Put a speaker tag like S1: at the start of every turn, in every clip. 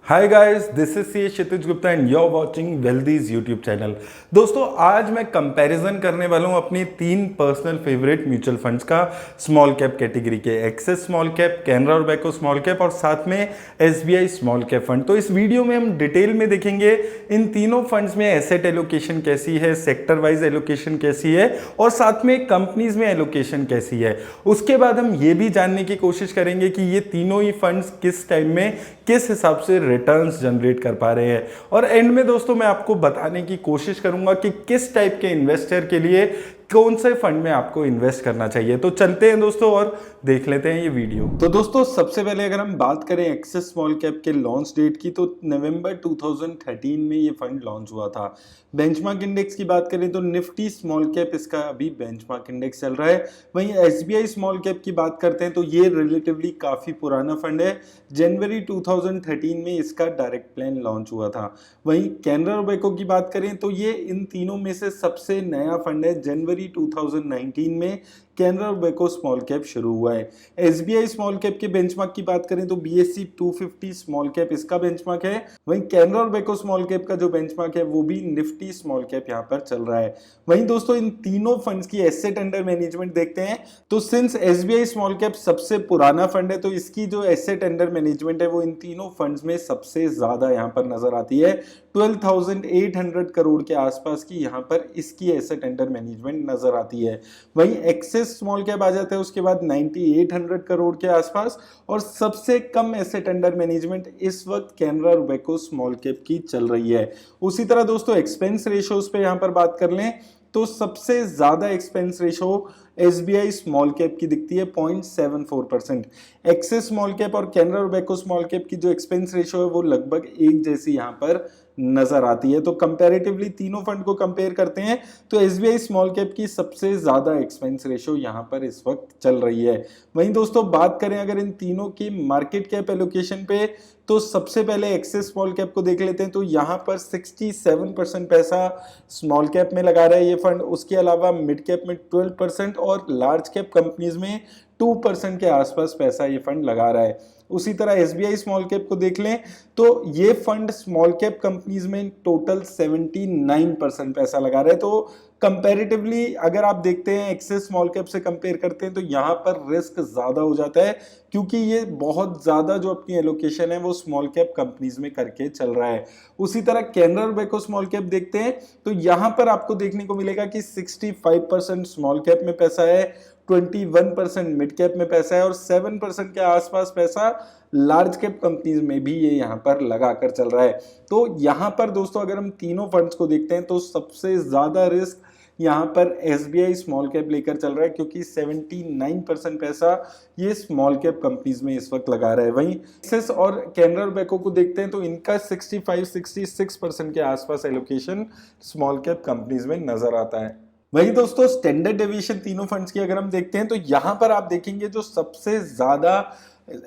S1: Hi guys, this is C Kshitij Gupta and you are watching Wealthy's YouTube channel. दोस्तों, आज मैं comparison करने वाला हूं अपनी 3 पर्सनल फेवरेट म्यूचुअल फंड्स का स्मॉल कैप कैटेगरी के, Axis small cap, Canara Robeco small cap और साथ में एसबीआई स्मॉल कैप फंड। तो इस वीडियो में हम डिटेल में देखेंगे इन तीनों फंड्स में एसेट एलोकेशन कैसी है, सेक्टर वाइज एलोकेशन कैसी है और साथ में कंपनीज में एलोकेशन कैसी है। उसके बाद हम ये भी जानने की कोशिश करेंगे कि ये तीनों ही फंड्स किस टाइम में किस हिसाब से रिटर्न्स जनरेट कर पा रहे हैं। और एंड में दोस्तों मैं आपको बताने की कोशिश करूंगा कि किस टाइप के इन्वेस्टर के लिए कौन से फंड में आपको इन्वेस्ट करना चाहिए। तो चलते हैं दोस्तों और देख लेते हैं ये वीडियो। तो दोस्तों, सबसे पहले अगर हम बात करें एक्सिस स्मॉल कैप के लॉन्च डेट की, तो नवंबर 2013 में ये फंड लॉन्च हुआ था। बेंचमार्क इंडेक्स की बात करें तो निफ्टी स्मॉल कैप इसका अभी बेंचमार्क इंडेक्स चल रहा है। वहीं एसबीआई स्मॉल कैप की बात करते हैं तो ये रिलेटिवली काफी पुराना फंड है। जनवरी 2013 में इसका डायरेक्ट प्लान लॉन्च हुआ था। वहीं कैनरा रोबेको की बात करें तो ये इन तीनों में से सबसे नया फंड है। जनवरी 2019 में कैनरा रोबेको स्मॉल कैप शुरू हुआ है। एसबीआई स्मॉल कैप के बेंचमार्क की बात करें तो बीएसई 250 स्मॉल कैप इसका बेंचमार्क है। वहीं कैनरा रोबेको स्मॉल कैप का जो बेंचमार्क है वो भी निफ्टी स्मॉल कैप यहां पर चल रहा है। वहीं दोस्तों, इन तीनों फंड्स की एसेट अंडर मैनेजमेंट देखते हैं तो सिंस एसबीआई स्मॉल कैप सबसे पुराना फंड है तो इसकी जो एसेट अंडर मैनेजमेंट है वो इन तीनों फंड्स में सबसे ज्यादा यहां पर नजर आती है। 12,800 करोड़ के आसपास की यहां पर इसकी एसेट अंडर मैनेजमेंट नजर आती है। वहीं एक्सिस स्मॉल कैप आ जाता है उसके बाद 9,800 करोड़ के आसपास, और सबसे कम एसेट अंडर मैनेजमेंट इस वक्त कैनरा रोबेको स्मॉल कैप की चल रही है। उसी तरह दोस्तों, एक्सपेंस रेशियोज पे यहां पर बात कर लें तो सबसे ज्यादा expense ratio SBI small cap की दिखती है 0.74%। एक्सिस स्मॉल कैप और कैनरा रोबेको स्मॉल कैप की जो एक्सपेंस रेशो है वो लगभग एक जैसी यहां पर नजर आती है। तो कंपैरेटिवली तीनों फंड को कंपेयर करते हैं तो एसबीआई स्मॉल कैप की सबसे ज्यादा एक्सपेंस रेशो यहां पर इस वक्त चल रही है। वहीं दोस्तों, बात करें अगर इन तीनों की मार्केट कैप एलोकेशन पे तो सबसे पहले एक्सिस स्मॉल कैप को देख लेते हैं तो यहां पर 67% पैसा स्मॉल कैप में लगा रहा है ये फंड। उसके अलावा मिड कैप में 12% और लार्ज कैप कंपनीज में 2% के आसपास पैसा ये फंड लगा रहा है। उसी तरह एसबीआई स्मॉल कैप को देख लें तो ये फंड स्मॉल कैप कंपनीज में टोटल 79% पैसा लगा रहा है। तो कंपैरेटिवली अगर आप देखते हैं एक्सिस स्मॉल कैप से कंपेयर करते हैं तो यहाँ पर रिस्क ज्यादा हो जाता है क्योंकि ये बहुत ज्यादा जो अपनी एलोकेशन है वो स्मॉल कैप कंपनीज में करके चल रहा है। उसी तरह कैनरा रोबेको स्मॉल कैप देखते हैं तो यहाँ पर आपको देखने को मिलेगा कि 65% स्मॉल कैप में पैसा है, 21% मिड कैप में पैसा है और 7% के आसपास पैसा लार्ज कैप कंपनीज में भी ये यहाँ पर लगा कर चल रहा है। तो यहाँ पर दोस्तों, अगर हम तीनों फंड्स को देखते हैं तो सबसे ज्यादा रिस्क यहाँ पर एसबीआई स्मॉल कैप लेकर चल रहा है क्योंकि 79% पैसा ये स्मॉल कैप कंपनीज में इस वक्त लगा रहा है। वहीं एक्सिस और कैनरा रोबेको को देखते हैं तो इनका 65-66% के आसपास एलोकेशन स्मॉल कैप कंपनीज में नजर आता है। वही दोस्तों, स्टैंडर्ड डेविएशन तीनों फंड्स की अगर हम देखते हैं तो यहां पर आप देखेंगे जो सबसे ज्यादा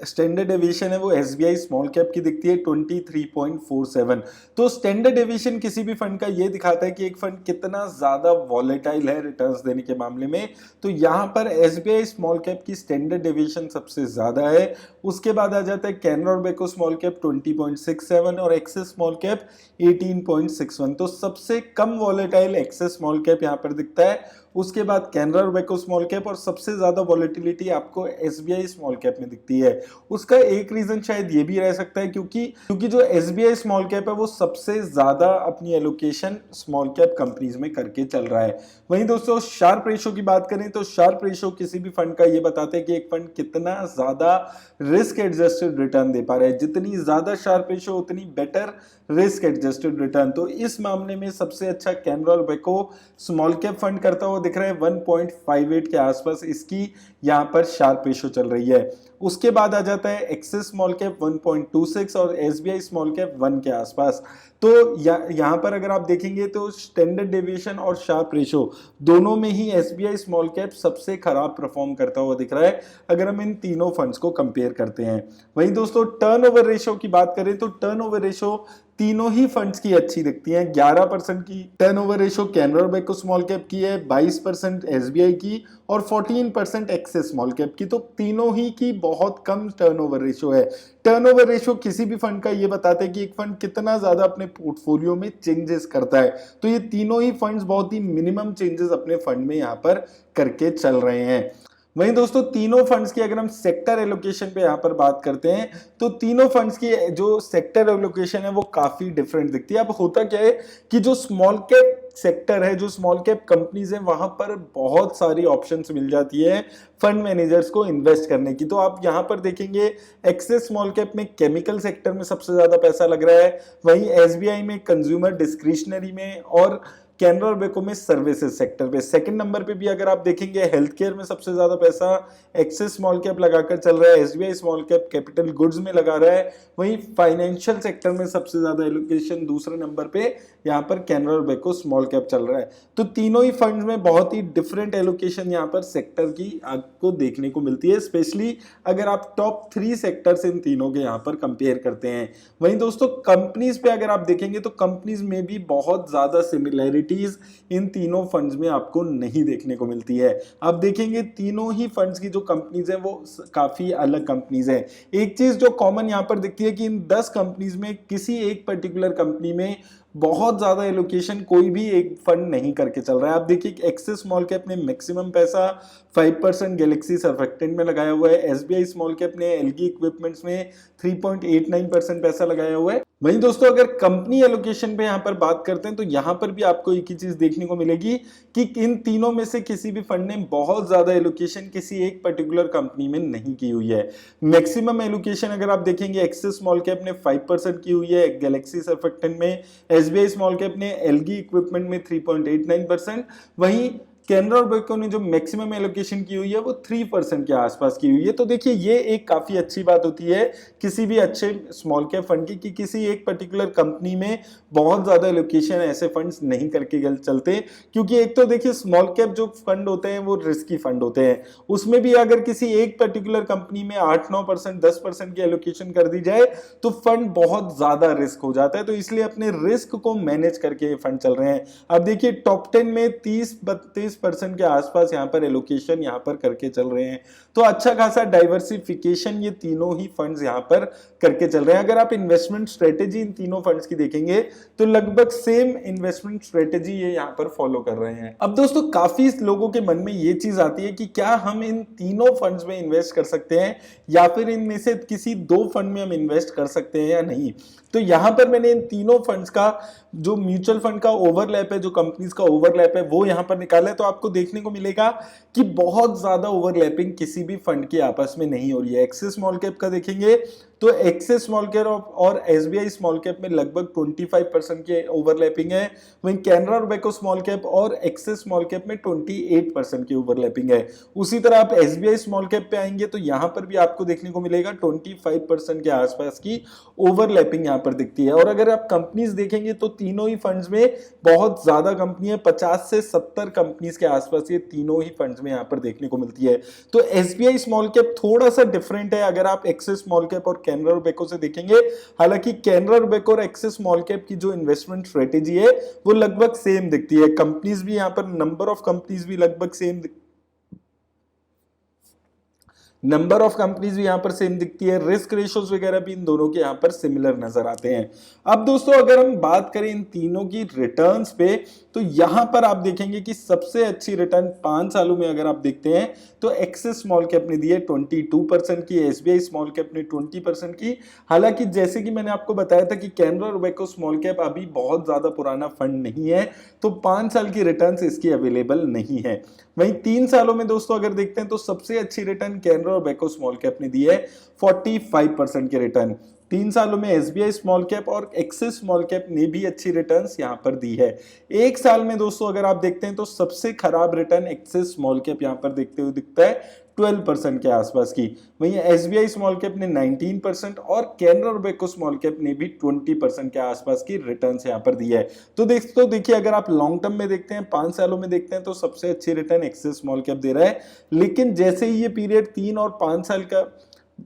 S1: स्टैंडर्ड डेविएशन है वो एसबीआई स्मॉल कैप की दिखती है 23.47। तो स्टैंडर्ड डेविएशन किसी भी फंड का ये दिखाता है कि एक फंड कितना ज्यादा वॉलेटाइल है रिटर्न्स देने के मामले में। तो यहाँ पर एसबीआई स्मॉल कैप की स्टैंडर्ड डेविएशन सबसे ज्यादा है। उसके बाद आ जाता है कैनरा रोबेको स्मॉल कैप 20.67 और एक्सिस स्मॉल कैप 18.61। तो सबसे कम वॉलेटाइल एक्सिस स्मॉल कैप यहाँ पर दिखता है। उसके बाद कैनरा रोबेको स्मॉल कैप और सबसे ज्यादा वॉलेटिलिटी आपको एसबीआई स्मॉल कैप में दिखती है। उसका एक रीजन शायद ये भी रह सकता है क्योंकि जो एसबीआई स्मॉल कैप है वो सबसे ज्यादा अपनी एलोकेशन स्मॉल कैप कंपनीज में करके चल रहा है। वहीं दोस्तों, शार्प रेशो की बात करें तो शार्प रेशो किसी भी फंड का ये बताता है कि एक फंड कितना ज्यादा रिस्क एडजस्टेड रिटर्न दे पा रहा है। जितनी ज्यादा शार्प रेशो उतनी बेटर रिस्क एडजस्टेड रिटर्न। तो इस मामले में सबसे अच्छा Canara Robeco small cap fund करता हुआ दिख रहा है 1.58 के आसपास इसकी यहाँ पर शार्प रेशो चल रही है। उसके बाद आ जाता है एक्सिस स्मॉल कैप 1.26 और एसबीआई स्मॉल कैप 1 के आसपास। तो यहाँ पर अगर आप देखेंगे तो स्टैंडर्ड डेविएशन और शार्प रेशो दोनों में ही एसबीआई स्मॉल कैप सबसे खराब परफॉर्म करता हुआ दिख रहा है अगर हम इन तीनों फंड्स को कंपेयर करते हैं। वहीं दोस्तों, टर्नओवर रेशो की बात करें तो टर्नओवर रेशो तीनों ही फंड्स की अच्छी दिखती हैं। 11% की turnover ratio Canara bank small cap की है, 22% एसबीआई की और 14% एक्सिस स्मॉल कैप की। तो तीनों ही की बहुत कम टर्नओवर रेशो है। टर्नओवर रेशो किसी भी फंड का ये बताता है कि एक फंड कितना ज्यादा अपने पोर्टफोलियो में चेंजेस करता है। तो ये तीनों ही फंड्स बहुत ही मिनिमम चेंजेस अपने फंड में यहाँ पर करके चल रहे हैं। वहीं दोस्तों तीनों फंड्स की अगर हम सेक्टर एलोकेशन पे यहाँ पर बात करते हैं तो तीनों फंड्स की जो सेक्टर एलोकेशन है वो काफी डिफरेंट दिखती है। अब होता क्या है कि जो स्मॉल कैप सेक्टर है, जो स्मॉल कैप कंपनीज है, वहां पर बहुत सारी ऑप्शंस मिल जाती है फंड मैनेजर्स को इन्वेस्ट करने की। तो आप यहाँ पर देखेंगे एक्सिस स्मॉल कैप में केमिकल सेक्टर में सबसे ज्यादा पैसा लग रहा है, वहीं एसबीआई में कंज्यूमर डिस्क्रिशनरी में और कैनरा और बेको में सर्विसेज सेक्टर पे। सेकंड नंबर पे भी अगर आप देखेंगे हेल्थ केयर में सबसे ज्यादा पैसा एक्सिस स्मॉल कैप लगाकर चल रहा है, SBI small cap capital goods में लगा रहा है, वहीं फाइनेंशियल सेक्टर में सबसे ज्यादा एलोकेशन दूसरे नंबर पे यहाँ पर कैनरा और बेको स्मॉल कैप चल रहा है। तो तीनों ही फंड्स में बहुत ही डिफरेंट एलोकेशन यहाँ पर सेक्टर की आपको देखने को मिलती है, स्पेशली अगर आप टॉप 3 सेक्टर्स इन तीनों के यहाँ पर कंपेयर करते हैं। वहीं दोस्तों कंपनीज पे अगर आप देखेंगे तो कंपनीज में भी बहुत ज्यादा सिमिलैरिटी इन तीनों फंड्स में आपको नहीं देखने को मिलती है। आप देखेंगे तीनों ही फंड्स की जो कंपनीज हैं वो काफी अलग कंपनीज हैं। एक चीज जो कॉमन यहां पर दिखती है कि इन 10 कंपनीज में किसी एक पर्टिकुलर कंपनी में बहुत ज्यादा एलोकेशन कोई भी एक फंड नहीं करके चल रहा है। आप देखिए एक्सिस स्मॉल कैप ने मैक्सिमम पैसा 5% गैलेक्सी सर्फेक्टेंट में लगाया हुआ है, एसबीआई स्मॉल कैप ने एलगी इक्विपमेंट्स में 3.89% पैसा लगाया हुआ है। वहीं दोस्तों अगर कंपनी एलोकेशन पे यहाँ पर बात करते हैं तो यहाँ पर भी आपको एक ही चीज देखने को मिलेगी कि इन तीनों में से किसी भी फंड ने बहुत ज्यादा एलोकेशन किसी एक पर्टिकुलर कंपनी में नहीं की हुई है। मैक्सिमम एलोकेशन अगर आप देखेंगे एक्सिस स्मॉल कैप ने 5% की हुई है गैलेक्सी सर्फेक्टेंट में, एसबीआई स्मॉल कैप ने एलगी इक्विपमेंट में 3.89%, वहीं कैनरा और बेको ने जो मैक्सिमम एलोकेशन की हुई है वो 3% के आसपास की हुई है। तो देखिए ये एक काफी अच्छी बात होती है किसी भी अच्छे स्मॉल कैप फंड की कि किसी एक पर्टिकुलर कंपनी में बहुत ज्यादा एलोकेशन ऐसे फंड्स नहीं करके चलते, क्योंकि एक तो देखिए स्मॉल कैप जो फंड होते हैं वो रिस्की फंड होते हैं, उसमें भी अगर किसी एक पर्टिकुलर कंपनी में 8-9% 10% की एलोकेशन कर दी जाए तो फंड बहुत ज्यादा रिस्क हो जाता है। तो इसलिए अपने रिस्क को मैनेज करके ये फंड चल रहे हैं। अब देखिए टॉप 10 में 30-32% के आसपास यहाँ पर एलोकेशन यहाँ पर करके चल रहे हैं। तो अच्छा खासा डाइवर्सिफिकेशन ये तीनों ही फंड्स यहाँ पर करके चल रहे हैं। अगर आप इन्वेस्टमेंट स्ट्रेटेजी इन तीनों फंड्स की देखेंगे तो लगभग सेम इन्वेस्टमेंट स्ट्रेटेजी ये यहाँ पर फॉलो कर रहे हैं। अब दोस्तों काफी लोगों के मन में ये चीज आती है कि क्या हम इन तीनों फंड्स में इन्वेस्ट कर सकते हैं या फिर इनमें से किसी 2 फंड में हम इन्वेस्ट कर सकते हैं या नहीं। तो यहां पर मैंने इन तीनों फंड्स का जो म्यूचुअल फंड का ओवरलैप है, जो कंपनीज का ओवरलैप है, वो यहां पर निकाला है। तो आपको देखने को मिलेगा कि बहुत ज्यादा ओवरलैपिंग किसी भी फंड की आपस में नहीं हो रही है। एक्सिस स्मॉल कैप का देखेंगे तो एक्सिस स्मॉल कैप और एसबीआई स्मॉल कैप में लगभग 25% के ओवरलैपिंग है, वहीं कैनरा और बेको स्मॉल कैप और एक्सिस स्मॉल कैप में 28% की ओवरलैपिंग है। उसी तरह आप एसबीआई स्मॉल कैप पे आएंगे तो यहां पर भी आपको देखने को मिलेगा 25% के आसपास की ओवरलैपिंग यहां पर दिखती है। और अगर आप कंपनीज देखेंगे तो तीनों ही फंड्स में बहुत ज्यादा कंपनी है, 50 से 70 कंपनीज के आसपास ये तीनों ही फंड्स में यहां पर देखने को मिलती है। तो एसबीआई स्मॉल कैप थोड़ा सा डिफरेंट है अगर आप एक्सिस स्मॉल कैप और कैनरा और बेको से देखेंगे। हालांकि कैनरा और बेको और एक्सिस स्मॉल कैप की जो इन्वेस्टमेंट स्ट्रेटेजी है वो लगभग सेम दिखती है। कंपनीज भी यहां पर नंबर ऑफ कंपनीज भी लगभग सेम नंबर ऑफ कंपनीज भी यहां पर सेम दिखती है, रिस्क रेशियोज वगैरह भी इन दोनों के यहां पर सिमिलर नजर आते हैं। अब दोस्तों अगर हम बात करें इन तीनों की रिटर्न्स पे तो यहां पर आप देखेंगे कि सबसे अच्छी रिटर्न 5 सालों में अगर आप देखते हैं तो एक्सिस स्मॉल कैप ने दी है 22% की, एसबीआई स्मॉल कैप ने 20% की। हालांकि जैसे कि मैंने आपको बताया था कि कैनरा और बेको स्मॉल कैप अभी बहुत ज्यादा पुराना फंड नहीं है तो 5 साल की रिटर्न्स इसकी अवेलेबल नहीं है। वहीं 3 सालों में दोस्तों अगर देखते हैं तो सबसे अच्छी रिटर्न कैनरा और बेको स्मॉल कैप ने दी है 45% के रिटर्न। 3 सालों में एसबीआई स्मॉल कैप और एक्सिस स्मॉल कैप ने भी अच्छी रिटर्न्स यहां पर दी है। 1 साल में दोस्तों अगर आप देखते हैं तो सबसे खराब रिटर्न एक्सिस स्मॉल कैप यहां पर देखते हुए दिखता है 12% के आसपास की। वहीं एसबीआई स्मॉल कैप ने 19% और कैनरा और बेको स्मॉल कैप ने भी 20% के आसपास की रिटर्न्स यहां पर दी है। तो देखिए अगर आप लॉन्ग टर्म में देखते हैं, 5 सालों में देखते हैं तो सबसे अच्छी रिटर्न एक्सिस स्मॉल कैप दे रहा है। लेकिन जैसे ही ये पीरियड 3 और 5 साल का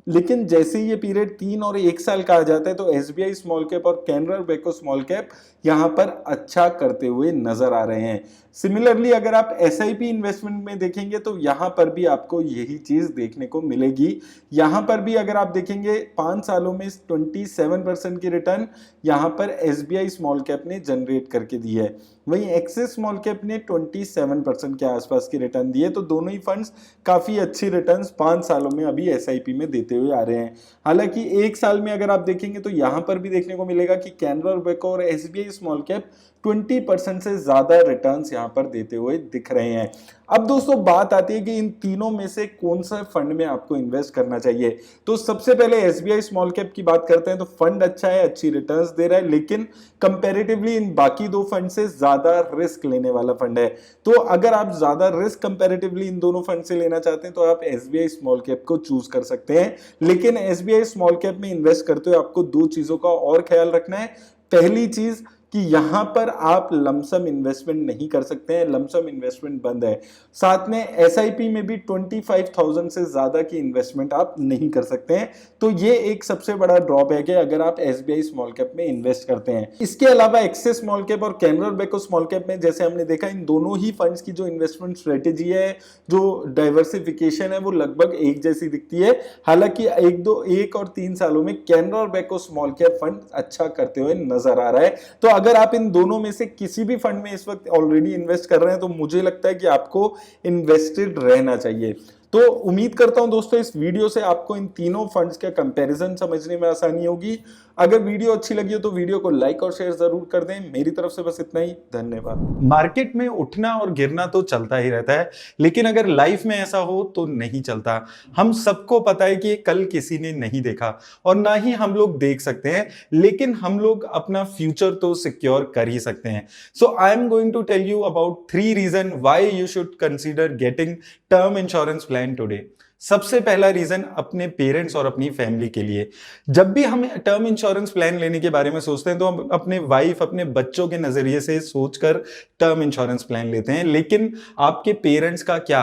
S1: लेकिन जैसे ही ये पीरियड 3 और 1 साल का आ जाता है तो एसबीआई स्मॉल कैप और कैनरा बैंक स्मॉल कैप यहाँ पर अच्छा करते हुए नजर आ रहे हैं। सिमिलरली अगर आप एसआईपी इन्वेस्टमेंट में देखेंगे तो यहाँ पर भी आपको यही चीज देखने को मिलेगी। यहाँ पर भी अगर आप देखेंगे 5 सालों में 27% की रिटर्न यहाँ पर एसबीआई स्मॉल कैप ने जनरेट करके दी है। वहीं एक्सिस स्मॉल कैप ने 27% के आसपास की रिटर्न दी है। तो दोनों ही फंड्स काफी अच्छी रिटर्न्स 5 सालों में अभी एसआईपी में देते हुए आ रहे हैं। हालांकि 1 साल में अगर आप देखेंगे तो यहाँ पर भी देखने को मिलेगा कि कैनरा बैंक और एसबीआई स्मॉल कैप 20% से ज्यादा रिटर्न्स यहाँ पर देते हुए दिख रहे हैं। अब दोस्तों बात आती है कि इन तीनों में से कौन सा फंड में आपको इन्वेस्ट करना चाहिए। तो सबसे पहले एसबीआई स्मॉल कैप की बात करते हैं तो फंड अच्छा है, अच्छी रिटर्न्स दे रहा है, लेकिन कंपैरेटिवली इन बाकी दो फंड से ज्यादा रिस्क लेने वाला फंड है। तो अगर आप ज्यादा रिस्क कंपैरेटिवली इन दोनों फंड से लेना चाहते हैं तो आप एसबीआई स्मॉल कैप को चूज कर सकते हैं। लेकिन एसबीआई स्मॉल कैप में इन्वेस्ट करते हुए आपको दो चीजों का और ख्याल रखना है। पहली चीज कि यहां पर आप लमसम इन्वेस्टमेंट नहीं कर सकते हैं, लमसम इन्वेस्टमेंट बंद है। साथ में एसआईपी में भी 25,000 से ज्यादा की इन्वेस्टमेंट आप नहीं कर सकते हैं। तो ये एक सबसे बड़ा ड्रॉबैक है अगर आप एसबीआई स्मॉल कैप में इन्वेस्ट करते हैं। इसके अलावा एक्सिस स्मॉल कैप और कैनरा बैंक स्मॉल कैप में जैसे हमने देखा इन दोनों ही फंड्स की जो इन्वेस्टमेंट स्ट्रेटेजी है, जो डाइवर्सिफिकेशन है, वो लगभग एक जैसी दिखती है। हालांकि 1 और 3 सालों में Canara bank small cap fund अच्छा करते हुए नजर आ रहा है। तो अगर आप इन दोनों में से किसी भी फंड में इस वक्त ऑलरेडी इन्वेस्ट कर रहे हैं तो मुझे लगता है कि आपको इन्वेस्टेड रहना चाहिए। तो उम्मीद करता हूं दोस्तों इस वीडियो से आपको इन तीनों फंड्स का कंपैरिजन समझने में आसानी होगी। अगर वीडियो अच्छी लगी हो तो वीडियो को लाइक और शेयर जरूर कर दें। मेरी तरफ से बस इतना ही, धन्यवाद। मार्केट में उठना और गिरना तो चलता ही रहता है, लेकिन अगर लाइफ में ऐसा हो तो नहीं चलता। हम सबको पता है कि कल किसी ने नहीं देखा और ना ही हम लोग देख सकते हैं, लेकिन हम लोग अपना फ्यूचर तो सिक्योर कर ही सकते हैं। So I am going to tell you about 3 reason why you should consider getting term insurance plan today. सबसे पहला रीजन अपने पेरेंट्स और अपनी फैमिली के लिए। जब भी हम टर्म इंश्योरेंस प्लान लेने के बारे में सोचते हैं तो हम अपने वाइफ, अपने बच्चों के नजरिए से सोचकर टर्म इंश्योरेंस प्लान लेते हैं। लेकिन आपके पेरेंट्स का क्या?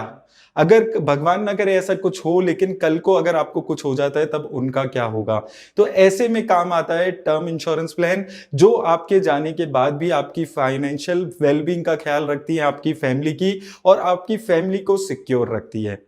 S1: अगर भगवान ना करे ऐसा कुछ हो, लेकिन कल को अगर आपको कुछ हो जाता है तब उनका क्या होगा? तो ऐसे में काम आता है टर्म इंश्योरेंस प्लान, जो आपके जाने के बाद भी आपकी फाइनेंशियल वेलबींग का ख्याल रखती है, आपकी फैमिली की, और आपकी फैमिली को सिक्योर रखती है।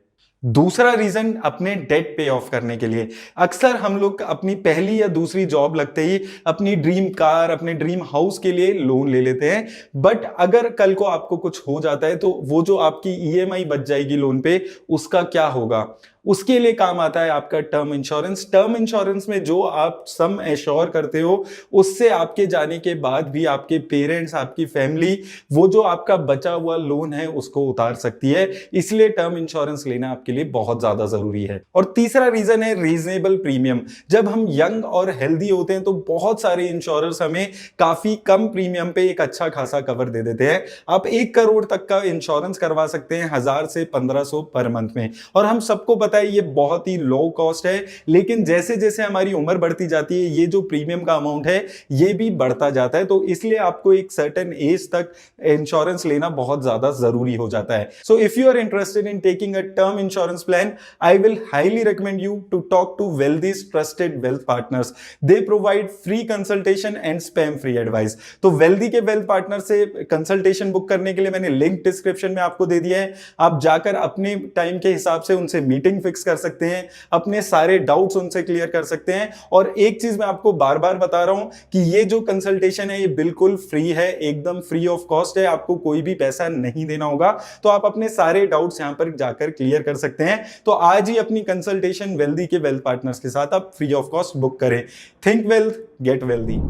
S1: दूसरा रीजन अपने डेट पे ऑफ करने के लिए। अक्सर हम लोग अपनी पहली या दूसरी जॉब लगते ही अपनी ड्रीम कार, अपने ड्रीम हाउस के लिए लोन ले लेते हैं। बट अगर कल को आपको कुछ हो जाता है तो वो जो आपकी ईएमआई बच जाएगी लोन पे, उसका क्या होगा? उसके लिए काम आता है आपका टर्म इंश्योरेंस। टर्म इंश्योरेंस में जो आप सम एश्योर करते हो, उससे आपके जाने के बाद भी आपके पेरेंट्स, आपकी फैमिली, वो जो आपका बचा हुआ लोन है उसको उतार सकती है। इसलिए टर्म इंश्योरेंस लेना आपके लिए बहुत ज्यादा जरूरी है। और तीसरा रीजन है रीजनेबल प्रीमियम। जब हम यंग और हेल्दी होते हैं तो बहुत सारे इंश्योरर्स हमें काफी कम प्रीमियम पे एक अच्छा खासा कवर दे देते हैं। आप 1 करोड़ तक का इंश्योरेंस करवा सकते हैं 1000 से 1500 पर मंथ में। और हम सबको पता है ये बहुत ही लो कॉस्ट है, लेकिन जैसे जैसे हमारी उम्र बढ़ती जाती है ये जो प्रीमियम का अमाउंट है ये भी बढ़ता जाता है। तो इसलिए आपको एक सर्टेन एज तक इंश्योरेंस लेना बहुत ज्यादा जरूरी हो जाता है। So if you are interested in taking a term insurance plan, I will highly recommend you to talk to Wealthy's trusted wealth partners. They provide free consultation and spam free advice. तो Wealthy के wealth partner से consultation book करने के लिए मैंने link description में आपको दे दिया है। आप जाकर अपने टाइम के हिसाब से उनसे मीटिंग फिक्स कर सकते हैं, अपने सारे डाउट्स उनसे क्लियर कर सकते हैं। और एक चीज मैं आपको बार बार बता रहा हूं कि ये जो कंसल्टेशन है ये बिल्कुल फ्री है, एकदम फ्री ऑफ कॉस्ट है, आपको कोई भी पैसा नहीं देना होगा। तो आप अपने सारे डाउट्स यहां पर जाकर क्लियर कर सकते हैं। तो आज ही अपनी कंसल्टेशन वेल्दी के वेल्थ पार्टनर्स के साथ आप फ्री ऑफ कॉस्ट बुक करें। Think wealth, get wealthy.